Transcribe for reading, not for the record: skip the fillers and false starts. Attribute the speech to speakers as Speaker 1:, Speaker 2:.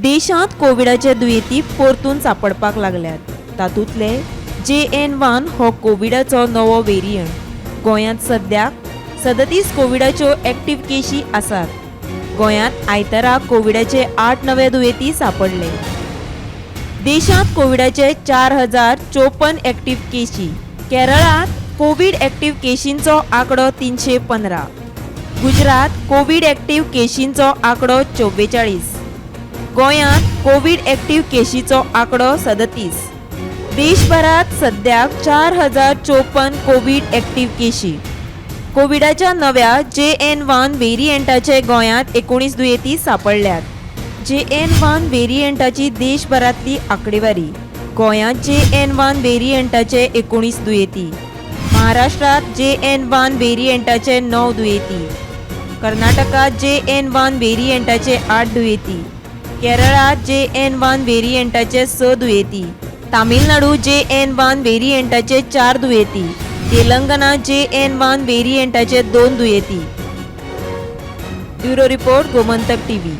Speaker 1: देशांत कोविडाचे दुयेंती परतून सांपडपाक लागल्यात। तातूंतले JN1 हो कोविडाचो नवो व्हेरियंट। गोंयांत सद्याक 37 कोविडाच्यो एक्टिव्ह केशी आसात। गोंयांत आयतारा कोविडाचे 8 नवे दुयेंती सांपडले। देशांत कोविडाचे 4054 एक्टिव्ह केशी। केरळांत कोविड एक्टिव्ह केशींचो आंकडो 315। गुजरात कोविड एक्टिव्ह केशींचो आंकडो 44। गोंयांत कोविड एक्टिव्ह केशीचो आंकडो 37। देशभरात सद्याक 4054 कोविड एक्टिव्ह केशी। कोविडाच्या नव्या JN1 व्हेरियंटाचे गोंयांत 19 दुयेंती सांपडल्यात। JN1 व्हेरियंटाची देशभरातली आंकडेवारी। गोंयांत JN1 व्हेरियंटाचे 19 दुयेंती। महाराष्ट्रात JN1 व्हेरियंटाचे 9 दुयेंती। कर्नाटकात JN1 व्हेरियंटाचे 8 दुयेंती। केरळात JN1 व्हेरियंटाचे 6 दुयेंती। तामिळनाडू JN1 व्हेरियंटाचे 4 दुयेंती। तेलंगणा JN1 व्हेरियंटाचे 2 दुयेंती। Bureau report Gomantak TV।